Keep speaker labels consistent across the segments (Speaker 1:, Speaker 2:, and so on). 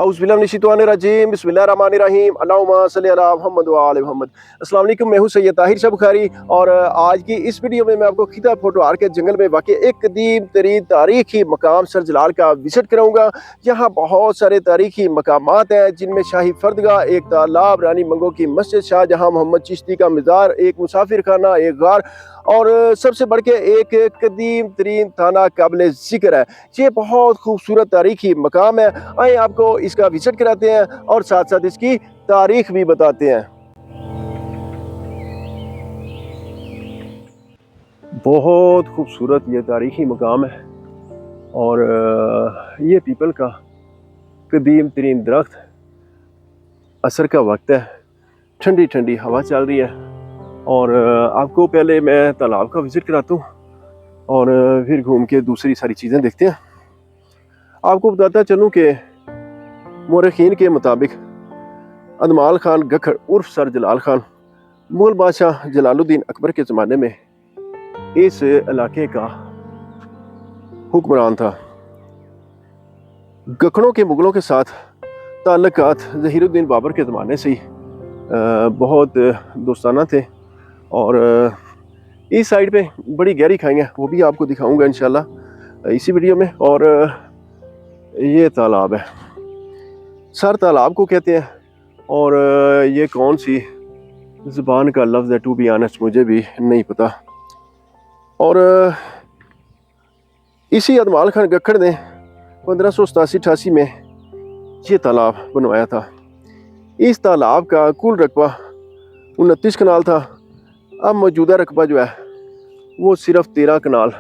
Speaker 1: औज़ुबिल्लाहिमिनश्शैतानिर्रजीम बिस्मिल्लाहिर्रहमानिर्रहीम अल्लाहुम्मा सल्लि अला मुहम्मद व आले मोहम्मद। अस्सलाम वालेकुम, मैं हूं सैयद ताहिर शाह बुखारी और आज की इस वीडियो में मैं आपको खिता फोटोहार के जंगल में वाक़ई एक कदीम तरीन तारीखी मकाम सर जलाल का विजिट कराऊंगा। यहाँ बहुत सारे तारीखी मकामात हैं जिनमें शाही फर्दगाह, एक तालाब, रानी मंगो की मस्जिद, शाहजहां मोहम्मद चिश्ती का मज़ार, एक मुसाफिर खाना, एक गार और सबसे बढ़ के एक कदीम तरीन थाना काबिल ज़िक्र है। ये बहुत खूबसूरत तारीखी मकाम है। आइए आपको इसका विजिट कराते हैं और साथ साथ इसकी तारीख भी बताते हैं। बहुत खूबसूरत ये तारीखी मकाम है और ये पीपल का कदीम तरीन दरख्त, असर का वक्त है, ठंडी ठंडी हवा चल रही है और आपको पहले मैं तालाब का विजिट कराता हूँ और फिर घूम के दूसरी सारी चीज़ें देखते हैं। आपको बताता चलूँ कि मौरखीन के मुताबिक अदमाल खान गखड़ उर्फ सर जलाल खान मुगल बादशाह जलालुद्दीन अकबर के ज़माने में इस इलाके का हुक्मरान था। गखड़ों के मुगलों के साथ ताल्लुकात ज़हीरुद्दीन बाबर के ज़माने से ही बहुत दोस्ताना थे और इस साइड पे बड़ी गहरी खाई हैं, वो भी आपको दिखाऊंगा इंशाल्लाह इसी वीडियो में। और ये तालाब है, सर तालाब को कहते हैं और ये कौन सी ज़ुबान का लफ्ज़ है, टू बी ऑनेस्ट मुझे भी नहीं पता। और इसी अदमाल खान गखड़ ने 1587-88 में ये तालाब बनवाया था। इस तालाब का कुल रकबा 29 कनाल था। अब मौजूदा रकबा जो है वो सिर्फ 13 कनाल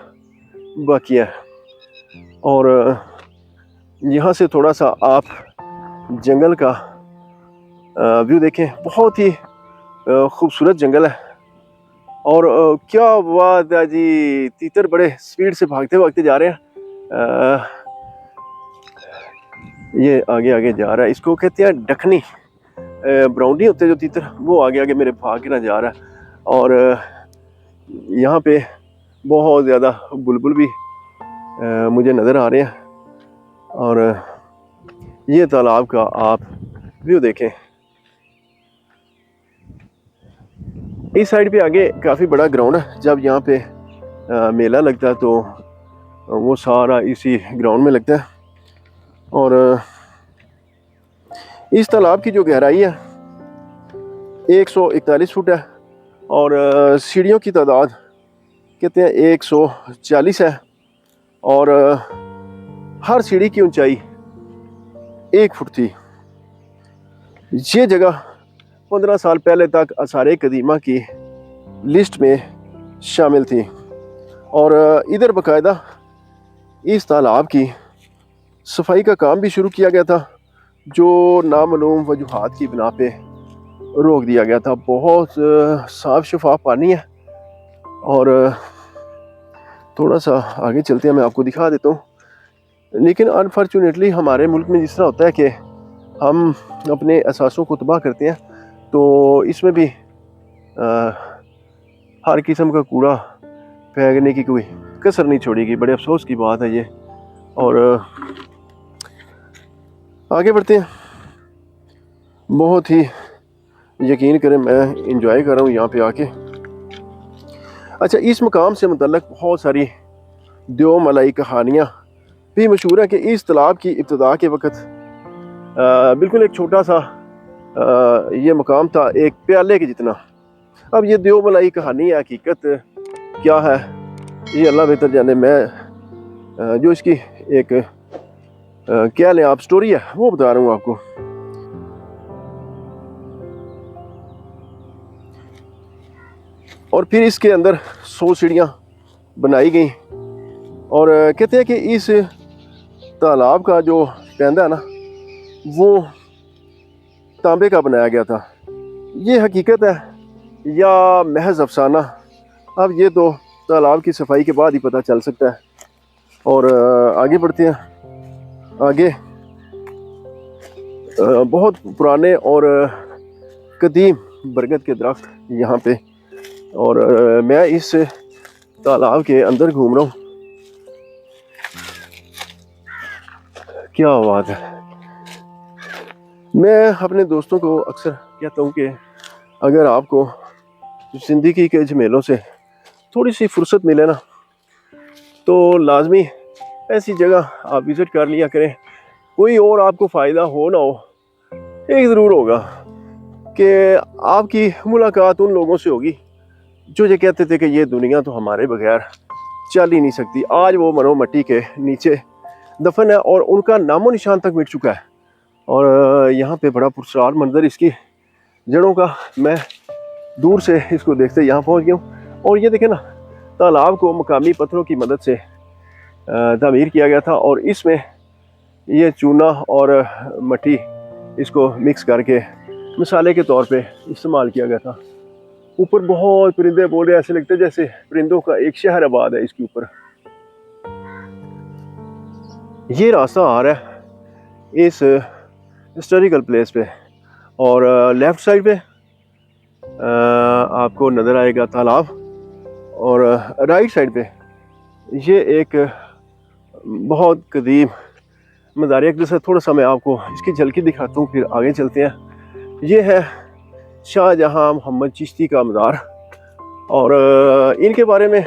Speaker 1: बाकी है। और यहाँ से थोड़ा सा आप जंगल का व्यू देखें, बहुत ही खूबसूरत जंगल है। और क्या बात है जी, तीतर बड़े स्पीड से भागते भागते जा रहे हैं। ये आगे आगे जा रहा है, इसको कहते हैं डखनी, ब्राउनी होते जो तीतर, वो आगे आगे मेरे भाग के ना जा रहा है। और यहाँ पे बहुत ज़्यादा बुलबुल भी मुझे नज़र आ रहे हैं। और ये तालाब का आप व्यू देखें। इस साइड पे आगे काफ़ी बड़ा ग्राउंड है। जब यहाँ पे मेला लगता है तो वो सारा इसी ग्राउंड में लगता है। और इस तालाब की जो गहराई है 141 फुट है और सीढ़ियों की तादाद कहते हैं 140 है और हर सीढ़ी की ऊंचाई 1 फुट थी। ये जगह 15 साल पहले तक आसारे कदीमा की लिस्ट में शामिल थी और इधर बाकायदा इस तालाब की सफाई का काम भी शुरू किया गया था, जो नामालूम वजूहात की बिना पे रोक दिया गया था। बहुत साफ शफाफ पानी है और थोड़ा सा आगे चलते हैं, मैं आपको दिखा देता हूँ। लेकिन अनफॉर्चुनेटली हमारे मुल्क में जिस तरह होता है कि हम अपने एहसासों को तबाह करते हैं, तो इसमें भी हर किस्म का कूड़ा फेंकने की कोई कसर नहीं छोड़ेगी। बड़े अफसोस की बात है ये। और आगे बढ़ते हैं। बहुत ही यकीन करें मैं इंजॉय कर रहा हूँ यहाँ पे आके। अच्छा, इस मकाम से मुतल्लक बहुत सारी दो मलाई कहानियाँ भी मशहूर है कि इस तालाब की इब्तिदा के वक़्त बिल्कुल एक छोटा सा ये मकाम था, एक प्याले के जितना। अब ये दो मलाई कहानी है, हकीकत क्या है ये अल्लाह बेहतर जाने। मैं जो इसकी एक क्या लें आप स्टोरी है वो बता रहा हूँ आपको। और फिर इसके अंदर 100 सीढ़ियाँ बनाई गई और कहते हैं कि इस तालाब का जो पैंदा है ना, वो तांबे का बनाया गया था। ये हकीकत है या महज अफसाना, अब ये तो तालाब की सफाई के बाद ही पता चल सकता है। और आगे बढ़ते हैं। आगे बहुत पुराने और कदीम बरगद के दरख्त यहाँ पे। और मैं इस तालाब के अंदर घूम रहा हूँ। क्या बात है, मैं अपने दोस्तों को अक्सर कहता हूँ कि अगर आपको ज़िंदगी के झमेलों से थोड़ी सी फुर्सत मिले ना, तो लाजमी ऐसी जगह आप विज़िट कर लिया करें। कोई और आपको फ़ायदा हो ना हो, एक ज़रूर होगा कि आपकी मुलाकात उन लोगों से होगी जो ये कहते थे कि ये दुनिया तो हमारे बगैर चल ही नहीं सकती। आज वो मरो मट्टी के नीचे दफन है और उनका नामो निशान तक मिट चुका है। और यहाँ पे बड़ा पुरस्कार मंजर इसकी जड़ों का, मैं दूर से इसको देखते यहाँ पहुँच गया हूँ। और ये देखें ना, तालाब को मकामी पत्थरों की मदद से तामीर किया गया था और इसमें ये चूना और मट्टी इसको मिक्स करके मसाले के तौर पे इस्तेमाल किया गया था। ऊपर बहुत परिंदे बोल रहे हैं, ऐसे लगते जैसे परिंदों का एक शहर आबाद है इसके ऊपर। ये रास्ता आ रहा है इस हिस्टोरिकल प्लेस पे और लेफ्ट साइड पे आपको नज़र आएगा तालाब और राइट साइड पे ये एक बहुत कदीम मज़ार अक़दस है। थोड़ा सा मैं आपको इसकी झलकी दिखाता हूँ, फिर आगे चलते हैं। ये है शाहजहां मोहम्मद चिश्ती का मज़ार और इनके बारे में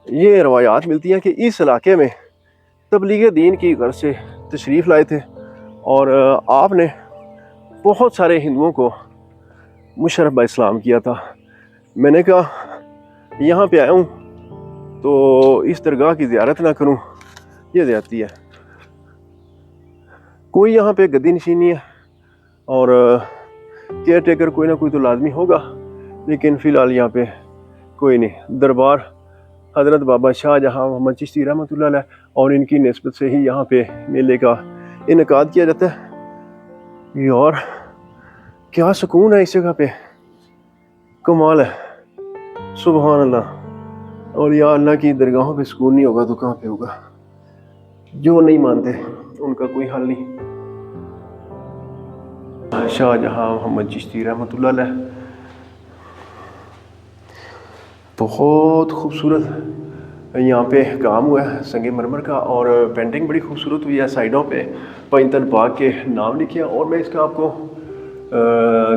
Speaker 1: ये रवायात मिलती हैं कि इस इलाके में तबलीग दीन की गर्ज से तशरीफ़ लाए थे और आपने बहुत सारे हिंदुओं को मुशर्रफ बा इस्लाम किया था। मैंने कहा यहाँ पे आया हूँ तो इस दरगाह की ज़ियारत ना करूँ, ये ज़्यादती है। कोई यहाँ पे गद्दी नशीनी है और केयर टेकर कोई ना कोई तो लाजमी होगा, लेकिन फ़िलहाल यहाँ पे कोई नहीं। दरबार हज़रत बाबा शाहजहां मोहम्मद चिश्ती रहमतुल्लाह अलैह और इनकी निस्बत से ही यहाँ पे मेले का इनेकाद किया जाता है। यार क्या सुकून है इस जगह पे, कमाल है, सुभान अल्लाह। और या अल्लाह की दरगाहों पे सुकून नहीं होगा तो कहाँ पे होगा। जो नहीं मानते उनका कोई हल नहीं। शाहजहां मोहम्मद चिश्ती रहमतुल्लाह अलैह, बहुत खूबसूरत यहाँ पे काम हुआ है संगे मरमर का और पेंटिंग बड़ी खूबसूरत हुई है। साइडों पे पंजतन पाक के नाम लिखे हैं और मैं इसका आपको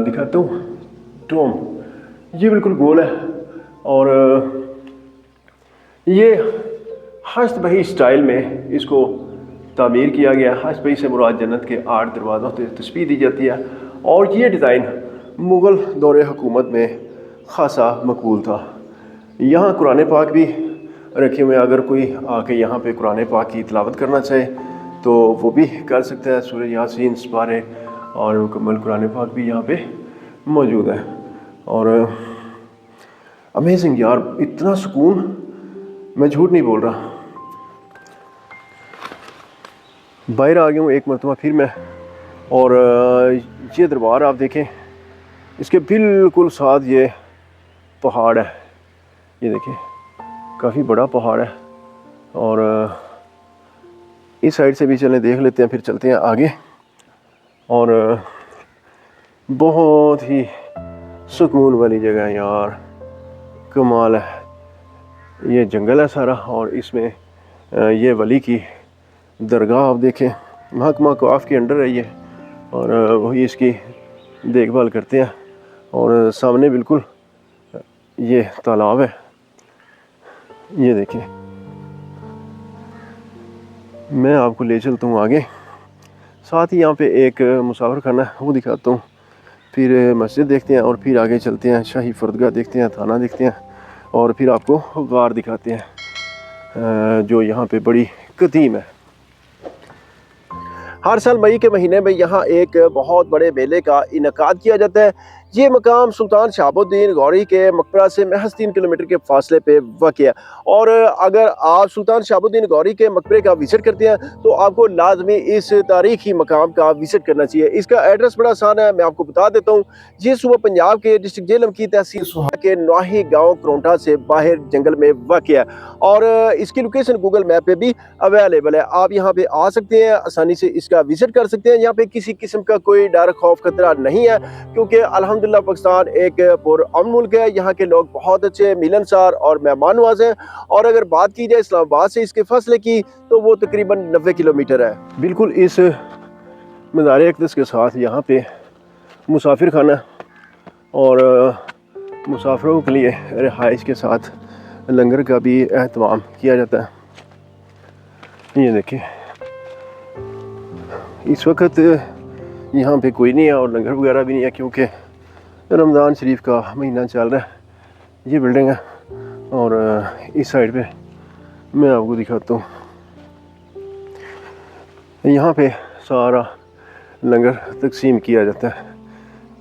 Speaker 1: दिखाता हूँ। टोम ये बिल्कुल गोल है और ये हस्तबही स्टाइल में इसको तामीर किया गया। हस्तबही से मुराद जन्नत के 8 दरवाज़ों से तस्बीह दी जाती है और ये डिज़ाइन मुग़ल दौरे हुकूमत में ख़ासा मकबूल था। यहाँ कुरान पाक भी रखे हुए हैं, अगर कोई आके यहाँ पे कुरान पाक की तिलावत करना चाहे तो वो भी कर सकता है। सूरह यासीन, सपारे और मुकम्मल कुरान पाक भी यहाँ पे मौजूद है। और अमेजिंग यार, इतना सुकून, मैं झूठ नहीं बोल रहा। बाहर आ गया हूँ एक मरतबा फिर मैं, और ये दरबार आप देखें, इसके बिल्कुल साथ ये पहाड़ है। ये देखें काफ़ी बड़ा पहाड़ है और इस साइड से भी चलें, देख लेते हैं, फिर चलते हैं आगे। और बहुत ही सुकून वाली जगह है यार, कमाल है। ये जंगल है सारा और इसमें ये वली की दरगाह आप देखें, महकमा कवाफ के अंडर है ये और वही इसकी देखभाल करते हैं। और सामने बिल्कुल ये तालाब है, ये देखें। मैं आपको ले चलता हूँ आगे, साथ ही यहाँ पे एक मुसाफिर खाना है वो दिखाता हूँ, फिर मस्जिद देखते हैं और फिर आगे चलते हैं, शाही फर्दगाह देखते हैं, थाना देखते हैं और फिर आपको गार दिखाते हैं जो यहाँ पे बड़ी कदीम है। हर साल मई के महीने में यहाँ एक बहुत बड़े मेले का इनेकाद किया जाता है। ये मकाम सुल्तान शहाबुद्दीन गौरी के मकबरा से महज 3 किलोमीटर के फासले पे वाक़ है। और अगर आप सुल्तान शहाबुद्दीन गौरी के मकबरे का विज़िट करते हैं तो आपको लाजमी इस तारीखी मकाम का विज़िट करना चाहिए। इसका एड्रेस बड़ा आसान है, मैं आपको बता देता हूँ। ये सूबा पंजाब के डिस्ट्रिक्ट जेहलम की तहसील सोहा के नवाही गाँव करोंटा से बाहर जंगल में वाक़ है और इसकी लोकेशन गूगल मैप पर भी अवेलेबल है। आप यहाँ पे आ सकते हैं, आसानी से इसका विज़िट कर सकते हैं। यहाँ पे किसी किस्म का कोई डर खौफ खतरा नहीं है क्योंकि अल्हम्दुलिल्लाह पाकिस्तान एक पुरअमन मुल्क है। यहाँ के लोग बहुत अच्छे, मिलनसार और मेहमान नवाज हैं। और अगर बात की जाए इस्लामाबाद से इसके फासले की तो वो तकरीबन 90 किलोमीटर है। बिल्कुल इस मीनार अक़दस के साथ यहाँ पे मुसाफिर खाना और मुसाफिरों के लिए रिहाइश के साथ लंगर का भी एहतमाम किया जाता है। ये देखिए इस वक्त यहाँ पे कोई नहीं है और लंगर वगैरह भी नहीं है क्योंकि रमज़ान शरीफ का महीना चल रहा है। ये बिल्डिंग है और इस साइड पे मैं आपको दिखाता हूँ, यहाँ पे सारा लंगर तकसीम किया जाता है।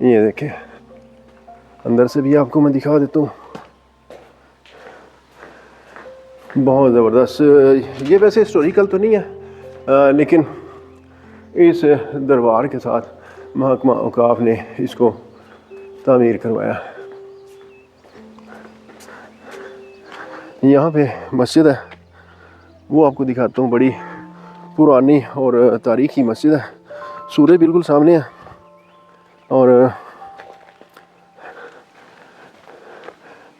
Speaker 1: ये देखें, अंदर से भी आपको मैं दिखा देता हूँ, बहुत ज़बरदस्त। ये वैसे हिस्टोरिकल तो नहीं है लेकिन इस दरबार के साथ महकमा औकाफ ने इसको तामीर करवाया। यहाँ पे मस्जिद है, वो आपको दिखाता हूँ, बड़ी पुरानी और तारीखी मस्जिद है। सूरज बिल्कुल सामने है और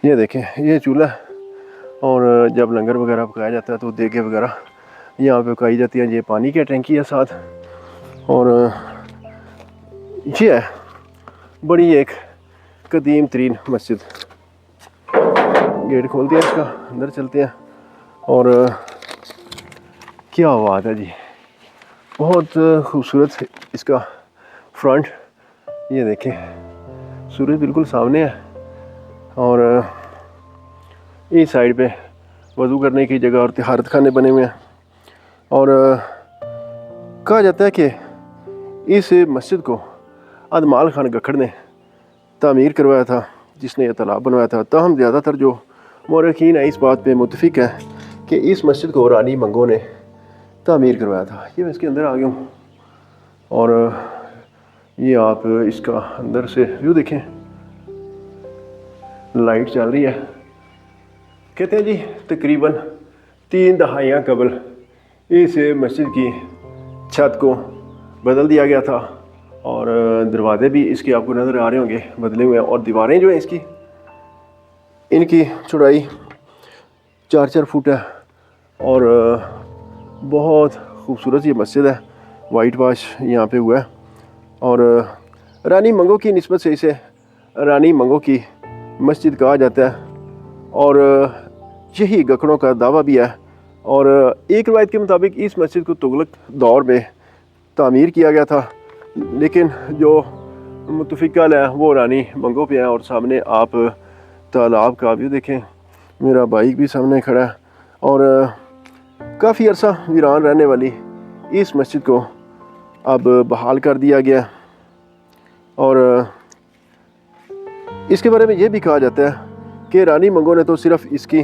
Speaker 1: ये देखें, ये चूल्हा है और जब लंगर वगैरह पकाया जाता है तो देगे वगैरह यहाँ पे पकाई जाती है। ये पानी की टैंकी है साथ और ये है बड़ी एक कदीम तरीन मस्जिद। गेट खोल दिया इसका, अंदर चलते हैं और क्या बात है जी, बहुत खूबसूरत इसका फ्रंट। ये देखें, सूरज बिल्कुल सामने है और इस साइड पे वज़ू करने की जगह और तिहारत खाने बने हुए हैं। और कहा जाता है कि इस मस्जिद को अदमाल खान गखड़ ने तामीर करवाया था, जिसने यह तालाब बनवाया था। ताहम ज़्यादातर जो मौरखीन है इस बात पे मुत्तफिक है कि इस मस्जिद को रानी मंगो ने तामीर करवाया था। ये मैं इसके अंदर आ गया हूँ और ये आप इसका अंदर से व्यू देखें, लाइट चल रही है। कहते हैं जी तकरीबन 3 दहाइयाँ कबल इस मस्जिद की छत को बदल दिया गया था और दरवाजे भी इसके आपको नज़र आ रहे होंगे बदले हुए हैं। और दीवारें जो हैं इसकी, इनकी चौड़ाई 4-4 फुट है और बहुत खूबसूरत ये मस्जिद है। वाइट वाश यहाँ पे हुआ है और रानी मंगो की निस्बत से इसे रानी मंगो की मस्जिद कहा जाता है और यही गखड़ों का दावा भी है। और एक रवायत के मुताबिक इस मस्जिद को तुगलक दौर में तामीर किया गया था, लेकिन जो मुतफिकल है वो रानी मंगो पे है। और सामने आप तालाब का व्यू देखें, मेरा बाइक भी सामने खड़ा है और काफ़ी अरसा वीरान रहने वाली इस मस्जिद को अब बहाल कर दिया गया। और इसके बारे में ये भी कहा जाता है कि रानी मंगो ने तो सिर्फ़ इसकी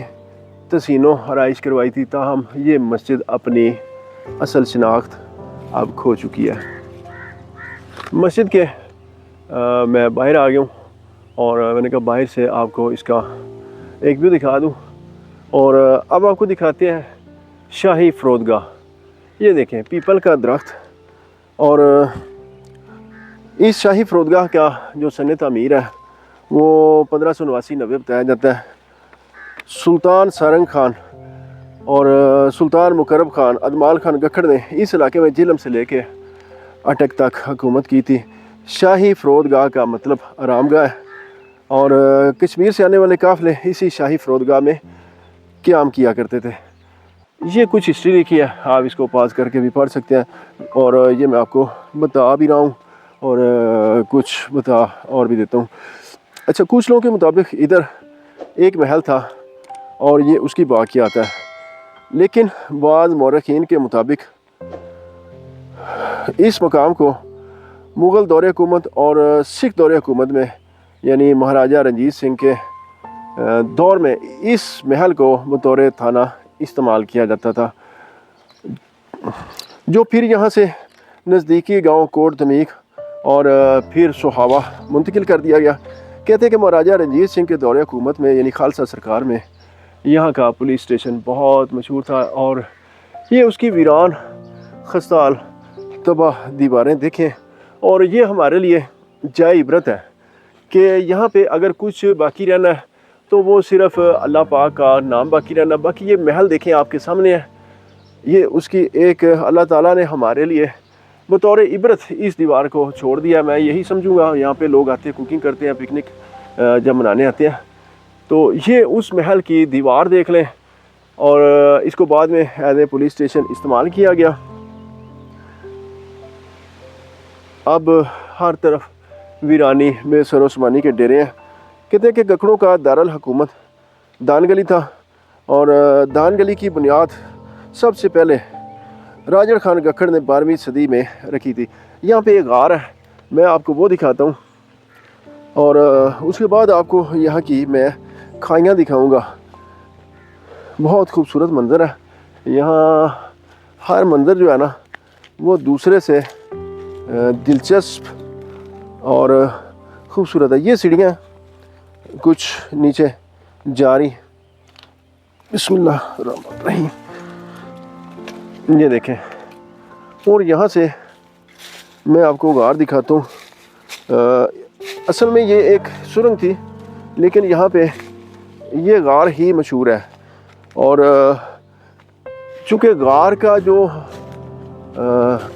Speaker 1: तसीनो आराइश करवाई थी, ताहम ये मस्जिद अपनी असल शनाख्त अब खो चुकी है। मस्जिद के मैं बाहर आ गया हूँ और मैंने कहा बाहर से आपको इसका एक व्यू दिखा दूँ। और अब आपको दिखाते हैं शाही फ़रोदगाह। ये देखें, पीपल का दरख्त। और इस शाही फ़रोदगाह का जो सन तामीर है वो 1589-90 बताया जाता है। सुल्तान सारंग खान और सुल्तान मुकरब खान अदमाल खान गखड़ ने इस इलाके में जिलम से लेके अटक तक हुकूमत की थी। शाही फ़रोदगाह का मतलब आरामगाह है और कश्मीर से आने वाले काफ़िले इसी शाही फ़रोदगाह में क़याम किया करते थे। ये कुछ हिस्ट्री लिखी है, आप इसको पास करके भी पढ़ सकते हैं और ये मैं आपको बता भी रहा हूँ और कुछ बता और भी देता हूँ। अच्छा, कुछ लोगों के मुताबिक इधर एक महल था और ये उसकी बाक़ियात है, लेकिन बाज़ मौरखीन के मुताबिक इस मकाम को मुग़ल दौरे हुकूमत और सिख दौरे हुकूमत में यानी महाराजा रंजीत सिंह के दौर में इस महल को बतौर थाना इस्तेमाल किया जाता था, जो फिर यहाँ से नज़दीकी गांव कोट तमीक और फिर सोहावा मुंतकिल कर दिया गया। कहते हैं कि महाराजा रंजीत सिंह के दौरे हुकूमत में यानी खालसा सरकार में यहाँ का पुलिस स्टेशन बहुत मशहूर था और ये उसकी वीरान खस्ताल तबाह दीवारें देखें। और ये हमारे लिए जाए इबरत है कि यहाँ पे अगर कुछ बाकी रहना है तो वो सिर्फ़ अल्लाह पाक का नाम बाकी रहना। बाकी ये महल देखें आपके सामने है, ये उसकी एक अल्लाह ताला ने हमारे लिए बतौर इबरत इस दीवार को छोड़ दिया। मैं यही समझूंगा, यहाँ पे लोग आते हैं, कुकिंग करते हैं, पिकनिक जब मनाने आते हैं, तो ये उस महल की दीवार देख लें। और इसको बाद में एज ए पुलिस स्टेशन इस्तेमाल किया गया। अब हर तरफ वीरानी में सरोस्मानी के डेरे हैं। कहते हैं कि गखड़ों का दारुल हुकूमत दानगली था, और दानगली की बुनियाद सबसे पहले राजड़ खान गखड़ ने 12वीं सदी में रखी थी। यहाँ पे एक गार है, मैं आपको वो दिखाता हूँ, और उसके बाद आपको यहाँ की मैं खाइयाँ दिखाऊँगा। बहुत खूबसूरत मंज़र है यहाँ। हर मंज़र जो है ना वो दूसरे से दिलचस्प और ख़ूबसूरत है। ये सीढ़ियाँ कुछ नीचे जा रही, बिस्मिल्लाहिर्रहमानिर्रहीम, ये देखें। और यहाँ से मैं आपको गार दिखाता हूँ। असल में ये एक सुरंग थी, लेकिन यहाँ पे ये गार ही मशहूर है। और चूँकि गार का जो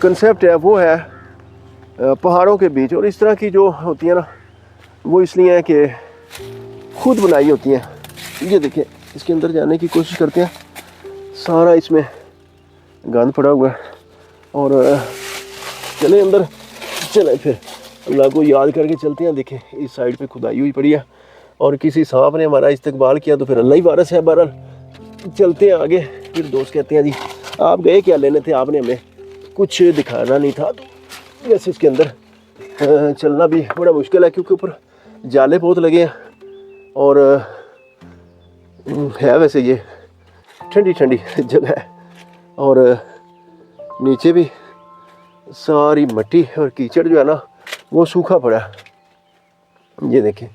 Speaker 1: कंसेप्ट है वो है पहाड़ों के बीच, और इस तरह की जो होती है ना वो इसलिए है कि खुद बनाई होती हैं। ये देखिए, इसके अंदर जाने की कोशिश करते हैं, सारा इसमें गंद पड़ा हुआ है। और चले अंदर, चले फिर अल्लाह को याद करके चलते हैं। देखें इस साइड पे खुदाई हुई पड़ी है, और किसी सांप ने हमारा इस्तकबाल किया तो फिर अल्लाह ही वारिस है। बहरहाल चलते हैं आगे। फिर दोस्त कहते हैं जी आप गए क्या लेने थे, आपने हमें कुछ दिखाना नहीं था। तो वैसे इसके अंदर चलना भी बड़ा मुश्किल है, क्योंकि ऊपर जाले बहुत लगे हैं, और है वैसे ये ठंडी ठंडी जगह है, और नीचे भी सारी मिट्टी और कीचड़ जो है ना वो सूखा पड़ा है। ये देखें,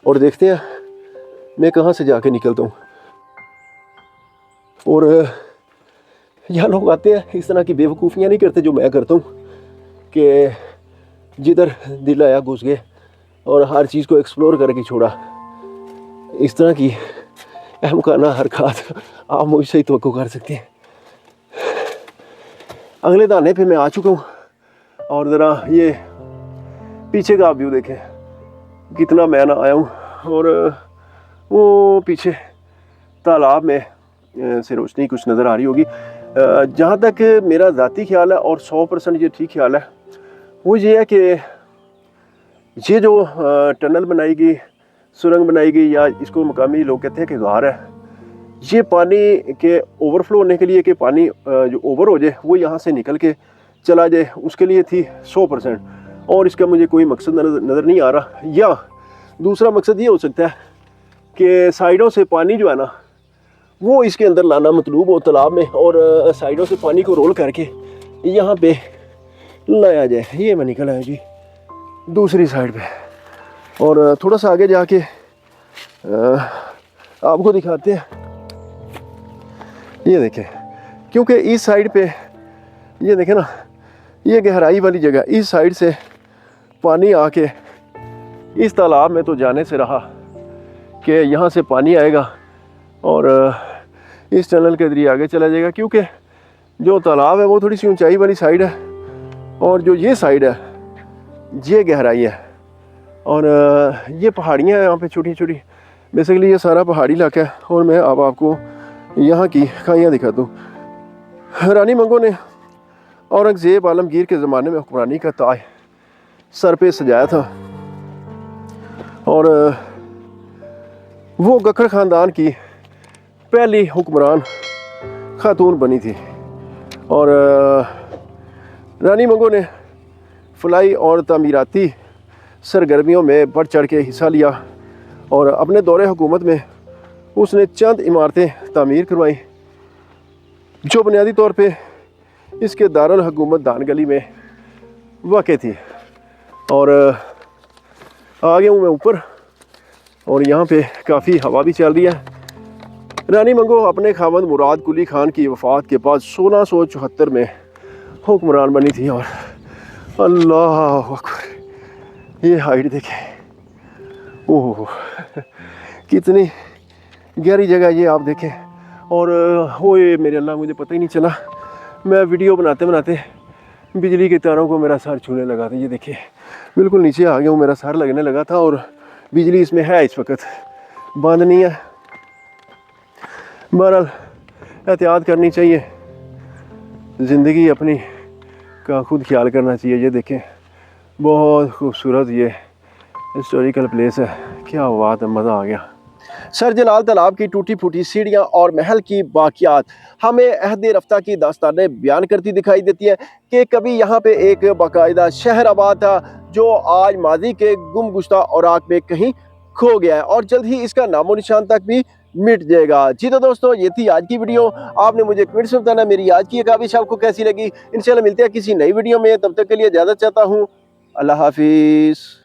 Speaker 1: और देखते हैं मैं कहाँ से जाके निकलता हूँ। और यहाँ लोग आते हैं, इस तरह की बेवकूफ़ियाँ नहीं करते जो मैं करता हूँ, कि जिधर दिल आया घुस गए और हर चीज़ को एक्सप्लोर करके छोड़ा। इस तरह की अहमकाना हरकत आप मुझसे ही तवक्को कर सकते हैं। अगले दाने पे मैं आ चुका हूँ, और ज़रा ये पीछे का व्यू देखें, कितना मैं ना आया हूँ। और वो पीछे तालाब में से रोशनी कुछ नज़र आ रही होगी। जहाँ तक मेरा ज़ाती ख्याल है, और 100% ये ठीक ख्याल है, वो ये है कि ये जो टनल बनाई गई, सुरंग बनाई गई, या इसको मकामी लोग कहते हैं कि गार है, ये पानी के ओवरफ्लो होने के लिए, कि पानी जो ओवर हो जाए वो यहाँ से निकल के चला जाए, उसके लिए थी 100%। और इसका मुझे कोई मकसद नज़र नहीं आ रहा। या दूसरा मकसद ये हो सकता है कि साइडों से पानी जो है ना वो इसके अंदर लाना मतलूब हो तालाब में, और साइडों से पानी को रोल करके यहाँ पे लाया जाए। ये मैं निकल आया जी दूसरी साइड पे, और थोड़ा सा आगे जाके आपको दिखाते हैं। ये देखें, क्योंकि इस साइड पे ये देखें ना, ये गहराई वाली जगह, इस साइड से पानी आके इस तालाब में तो जाने से रहा कि यहाँ से पानी आएगा और इस टनल के जरिए आगे चला जाएगा, क्योंकि जो तालाब है वो थोड़ी सी ऊंचाई वाली साइड है, और जो ये साइड है ये गहराई है, और ये पहाड़ियाँ हैं यहाँ पे छोटी छोटी। बेसिकली ये सारा पहाड़ी इलाका है। और मैं अब आपको यहाँ की खाइयाँ दिखाता हूँ। रानी मंगो ने औरंगज़ेब आलमगीर के ज़माने में हुक्मरानी का ताज सर पे सजाया था, और वो गखड़ ख़ानदान की पहली हुक्मरान खातून बनी थी। और रानी मंगो ने फलाई और तामीराती सरगर्मियों में बढ़ चढ़ के हिस्सा लिया, और अपने दौरे हुकूमत में उसने चंद इमारतें तामीर करवाई जो बुनियादी तौर पे इसके दारुल हुकूमत दानगली में वाक़ थी। और आ गया हूँ मैं ऊपर, और यहाँ पे काफ़ी हवा भी चल रही है। रानी मंगो अपने खामद मुराद कुली खान की वफ़ात के बाद 1674 में हुक्मरान बनी थी। और अल्लाह अकबर, ये हाइट देखें, ओह कितनी गहरी जगह ये आप देखें। और वो ये मेरे अल्लाह, मुझे पता ही नहीं चला, मैं वीडियो बनाते बनाते बिजली के तारों को मेरा सर छूने लगा था। ये देखिए बिल्कुल नीचे आ गया हूँ, मेरा सर लगने लगा था और बिजली इसमें है इस वक्त, बंद नहीं है। बहरहाल एहतियात करनी चाहिए, ज़िंदगी अपनी का खुद ख्याल करना चाहिए। ये देखें बहुत खूबसूरत ये हिस्टोरिकल प्लेस है, क्या बात है, मज़ा आ गया। सर जलाल तालाब की टूटी फूटी सीढ़ियाँ और महल की बाकियात हमें अहद रफ्ता की दास्तानें बयान करती दिखाई देती है कि कभी यहाँ पे एक बाकायदा शहर आबाद था जो आज माजी के गुमगुश्ता औराक में कहीं खो गया है और जल्द ही इसका नामो निशान तक भी मिट जाएगा। जी तो दोस्तों ये थी आज की वीडियो। आपने मुझे कमेंट्स में बताना मेरी आज की काबिश आपको कैसी लगी। इंशाल्लाह मिलते हैं किसी नई वीडियो में, तब तक के लिए इजाज़त चाहता हूँ। अल्लाह हाफिज़।